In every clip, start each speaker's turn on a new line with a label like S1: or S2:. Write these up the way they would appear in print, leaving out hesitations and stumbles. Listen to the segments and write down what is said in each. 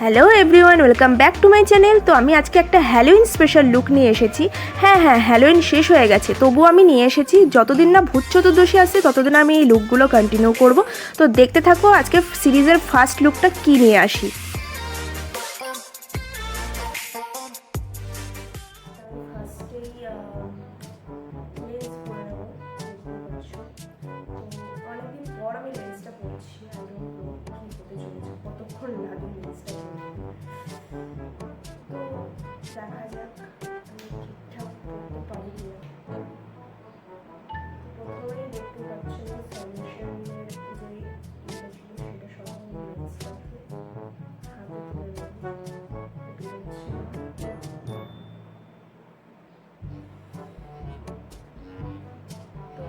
S1: Hello everyone, welcome back to my channel. তো আমি আজকে একটা হ্যালোইন স্পেশাল লুক নিয়ে এসেছি। হ্যাঁ, হ্যালোইন শেষ হয়ে গেছে, তবুও আমি নিয়ে এসেছি। যতদিন না ভূত চতুর্দশী আসছে ততদিন আমি এই লুকগুলো কন্টিনিউ করব। তো দেখতে থাকো আজকে সিরিজের ফার্স্ট লুকটা কী নিয়ে আসি। অনেকদিন পর আমি লেন্সটা পরছি, কতক্ষণ লাগে লেন্সটা তো দেখা যাক আমি ঠিকঠাক করতে পারি কিনা। প্রথমেই দেখতে পাচ্ছি না সলিউশনের যে ইয়েটা ছিল সেটা সব আমি লেন্সটাকে হাতে তুলে নেব। তো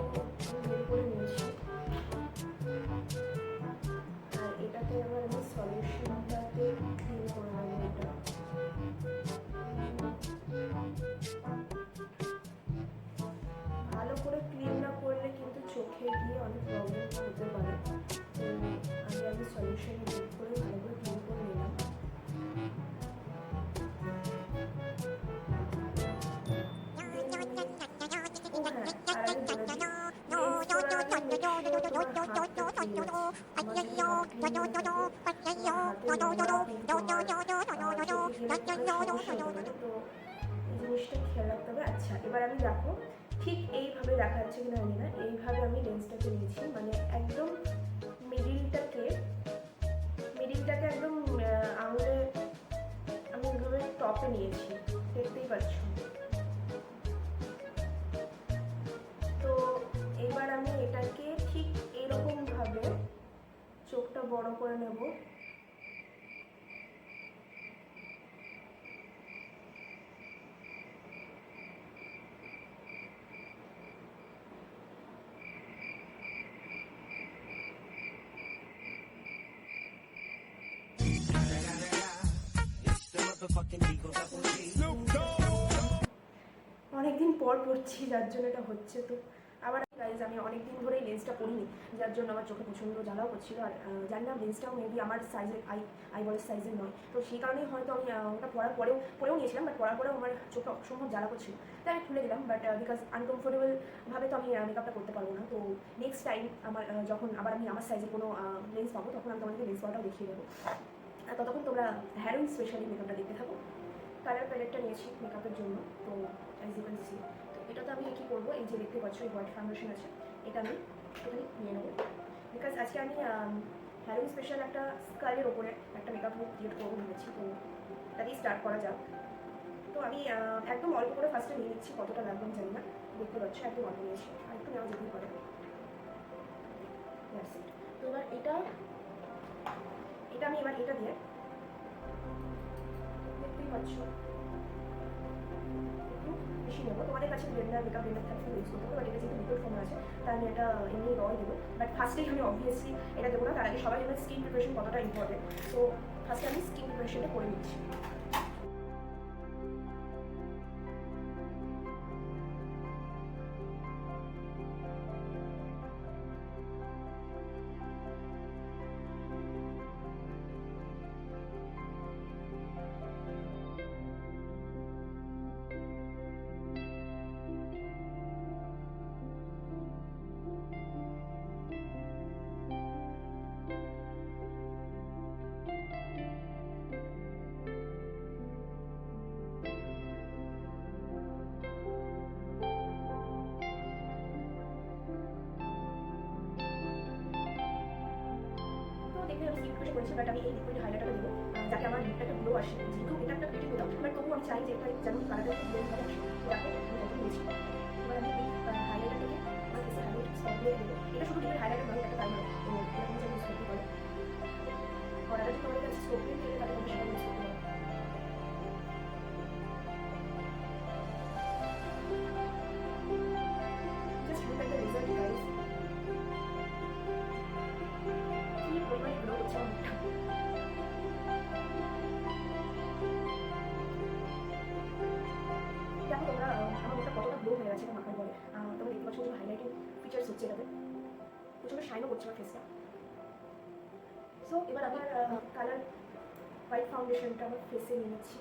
S1: আমি বের করে নিয়েছি, আর এটাতে আবার আমি সলিউশনটাকে ক্লিন করে নেব। এটা ভালো করে ক্লিন না করলে কিন্তু চোখে গিয়ে অনেক প্রবলেম হতে পারে। তো আগে আমি সলিউশন ইউজ করে ভালো করে ক্লিন করে নিলাম। জিনিসটা খেয়াল রাখতে হবে। আচ্ছা, এবার আমি দেখো ঠিক এইভাবে দেখা যাচ্ছে কিনা জানি না, এইভাবে আমি লেন্সটাকে নিয়েছি, মানে একদম মিডিলটাকে একদম আঙুলে আমি এইভাবে টপে নিয়েছি, দেখতেই পাচ্ছ। তো এবার আমি এটাকে ঠিক এরকম ভাবে চোখটা বড় করে নেব। অনেকদিন পর পড়ছি যার জন্য এটা হচ্ছে। তো আবার গাইজ আমি অনেকদিন ধরেই লেন্সটা পরিনি, যার জন্য আমার চোখে প্রচণ্ড জ্বালাও করছিল। আর জানি না লেন্সটাও মেবি আমার সাইজের আইবলের সাইজের নয়, তো সেই কারণেই হয়তো আমি ওটা পরেও নিয়েছিলাম, বাট পরার পরেও আমার চোখে অসম্ভব জ্বালা করছিল, তাই আমি খুলে দিলাম। বাট বিকজ আনকমফোর্টেবলভাবে তো আমি মেকআপটা করতে পারবো না। তো নেক্সট টাইম আমার যখন আবার আমি আমার সাইজের কোনো লেন্স পাবো তখন আমি তোমাদেরকে লেন্স পাওয়াটাও দেখিয়ে দেবো। আর ততক্ষণ তোমরা হ্যারোইন স্পেশালি মেকআপটা দেখতে থাকো। কালার প্যালেটটা নিয়েছি মেকআপের জন্য। তো অ্যাজ ইউ ক্যান সি, তো এটাতে আমি কী করবো, এই যে দেখতে পাচ্ছ এই হোয়াইট ফাউন্ডেশন আছে, এটা আমি এখানে নিয়ে নেবো। বিকজ আজকে আমি হ্যারোইন স্পেশাল একটা স্কালের ওপরে একটা মেকআপ লুক ক্রিয়েট করবো ভেবেছি। তো তাতেই স্টার্ট করা যাক। তো আমি একদম অল্প করে ফার্স্টে নিয়ে নিচ্ছি, কতটা লাগবে আমি জানি না, দেখতে পাচ্ছ একদম অল্প নিয়েছি, আর একটু নেওয়া যেতেই পারে। তো এবার এটা আমি এবার এটা দিয়ে দেখতেই পাচ্ছ বেশি নেবো। তোমাদের কাছে মেকআপ ব্লেন্ডার থাকলে ইউজ করতে হবে, বাট এটা যেহেতু লিকুইড ফর্মে আছে তাই আমি এটা এমনি রয় দেবো। বাট ফার্স্টেই আমি অবভিয়াসলি এটা দেবো না, তার আগে সবাই জানে স্কিন প্রিপারেশন কতটা ইম্পর্টেন্ট। সো ফার্স্টে আমি স্কিন প্রিপারেশনটা করে নিচ্ছি। দেখে আমি স্কিপ করেছি, বাট আমি এই লিকুইড হাইলাইটারটা দেবো যাতে আমার লিপটা একটা গ্লো আসে। যেহেতু এটা একটা ক্রিয়েটিভ মেকআপ, বাট তবুও আমি চাই যে এটা যেন কালারটা একটু গ্লো ভাবে আসে। দেখো আমি কত নিয়েছি। এবার আমি এই হাইলাইটারটাকে আমার ফেসে হাইলাইট স্পট দিয়ে দেবো। এটা শুধু লিকুইড হাইলাইটার নয়, একটা প্রাইমার। তো এটা তুমি চাইলে ইউজ করতে পারো। আর যদি তোমাদের কাছে স্টোভ ক্রিম থাকে তাহলে তুমি সেটা ইউজ করতে পারো। Just look at the result guys, কি পরিমাণে গ্লো হচ্ছে আমার মুখটা। দেখো তোমরা আমার মুখটা কতটা গ্লো হয়ে গেছে এটা মাখার পরে। তোমরা দেখতে পাচ্ছ প্রচুর হাইলাইটিং ফিচার্স হচ্ছে এটাতে, প্রচুর শাইনও করছে আমার ফেসটা। সো এবার আমার কালার হোয়াইট ফাউন্ডেশনটা আমার ফেসে নিয়েছি।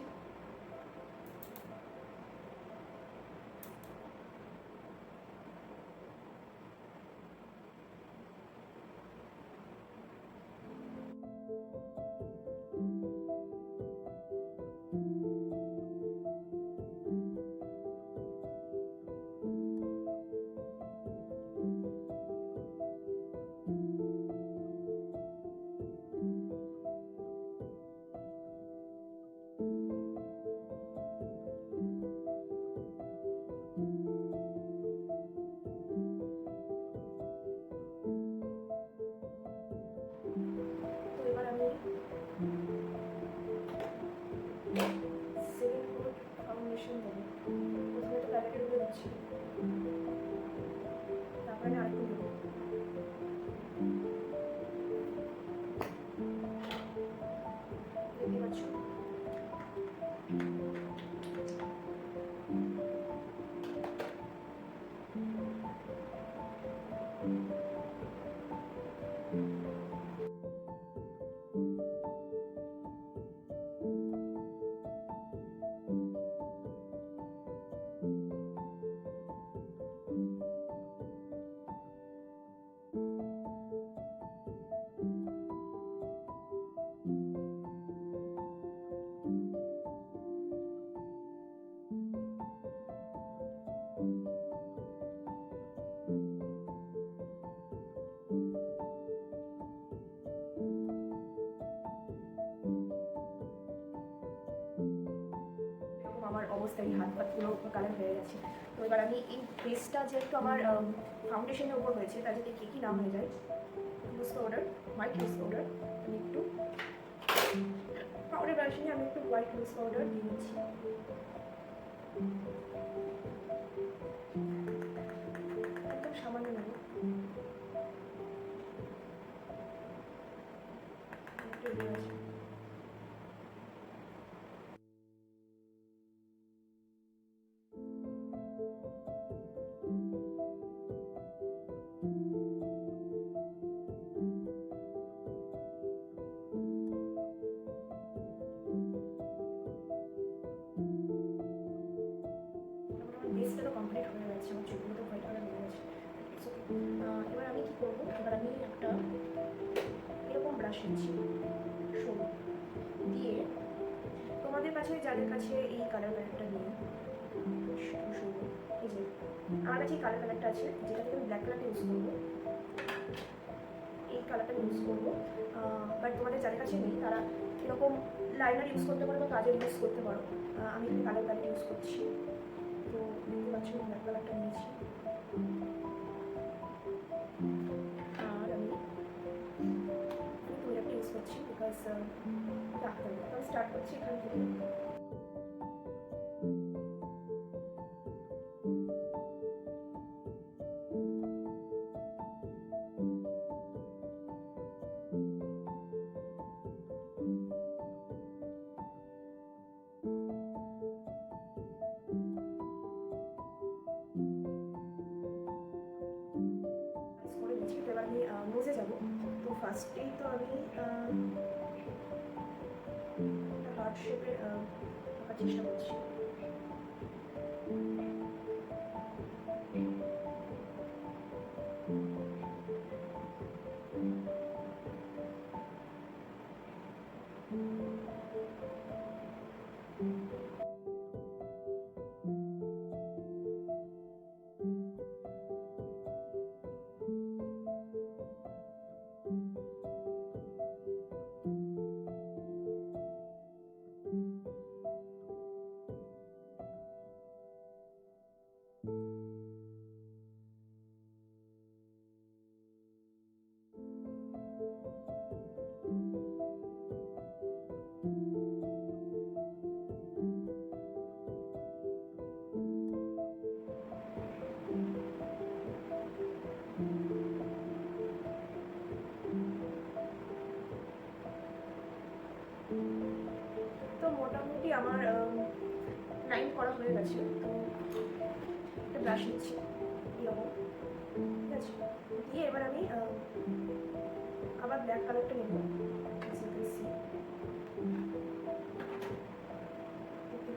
S1: তো এবার আমি সেকেন্ড কোট ফাউন্ডেশন দেবো। প্রথমে তো প্যালেটের উপরে দিচ্ছি, তারপরে আমি আরেকটু দেবো। দেখতে পাচ্ছ আমার অবস্থায় হাত পাত পুরো কালার হয়ে গেছে। তো এবার আমি এই ফেসটা যেহেতু আমার ফাউন্ডেশনের উপর হয়েছে, তার যাতে কেকি না হয়ে যায়, loose powder, white loose powder, আমি একটু পাউডার ব্রাশ নিয়ে আমি একটু হোয়াইট লুজ পাউডার দিয়ে নিচ্ছি। একদম সামান্য নেব, একটু দিয়ে আছে। বেসটা তো কমপ্লিট হয়ে গেছে, আমার চুলগুলো তো হোয়াইট কালার হয়ে গেছে। এবার আমি কী করবো, এবার আমি একটা এরকম ব্রাশ নিচ্ছি সরু, দিয়ে তোমাদের কাছে যাদের কাছে এই কালার প্যালেটটা নেই, সরু, এই যে আমার কাছে এই কালার প্যালেটটা আছে, যেটা থেকে আমি ব্ল্যাক কালারটা ইউজ করবো, এই কালারটা আমি ইউজ করবো। বাট তোমাদের যাদের কাছে নেই তারা এরকম লাইনার ইউজ করতে পারো বা কাজের ইউজ করতে পারো। আমি এখানে কালার প্যালেট ইউজ করছি। তো দেখতে পাচ্ছ ব্ল্যাক কালারটা নিয়েছি, আর আমি ওইটা ইউজ করছি বিকজ রাখতে হবে। তো আমি স্টার্ট করছি এখান থেকে। করে দিচ্ছি। তো এবার আমি নোজে যাবো। তো ফার্স্টেই তো আমি একটা হার্ট শেপে আঁকার চেষ্টা করছি। তো মোটামুটি আমার লাইন করা হয়ে গেছে। তো একটা ব্রাশ নিচ্ছি এরকম, ঠিক আছে, দিয়ে এবার আমি আবার ব্ল্যাক কালারটা নেব।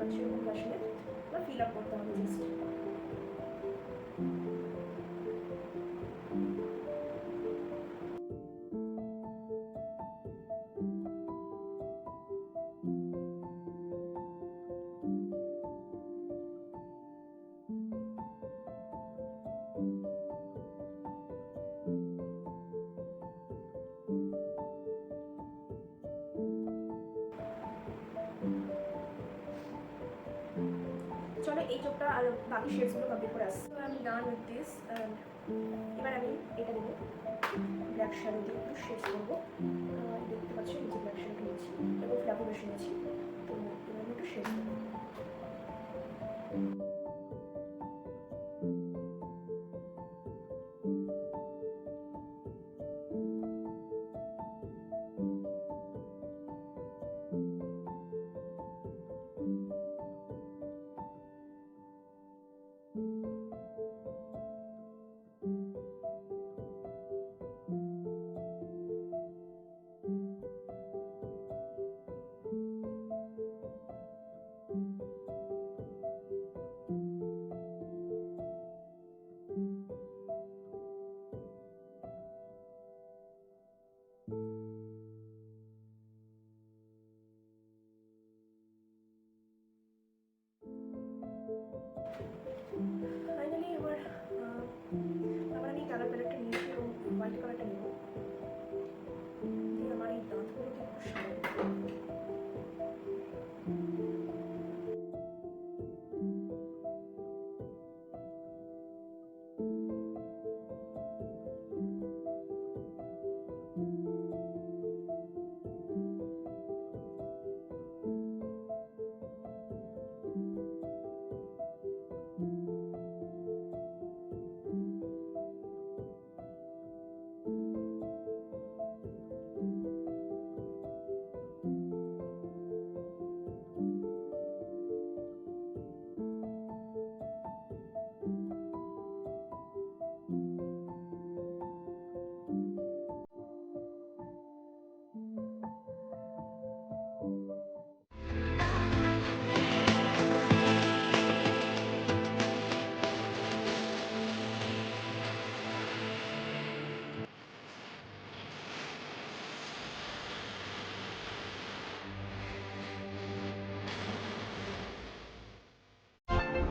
S1: পাচ্ছি এরকম ব্রাশলে বা ফিল আপ করতে হবে জাস্ট। চলো এই চোখটা আর বাকি শেডসগুলো কমপ্লিট করে আসছি। তো আমি ডান উইথ দিস। এবার আমি এটা দেবো ব্ল্যাক শ্যাডো দিয়ে একটু শেডস করবো। দেখতে পাচ্ছি নিচে ব্ল্যাক শ্যাডো নিয়েছি এবং ফ্ল্যাপও বেশি নিয়েছি। তো এবার আমি একটু শেডস দেবো। ফাইনালি এবার আমি কালার প্যালেটটা নিয়েছি এবং হোয়াইট কালারটা নেব।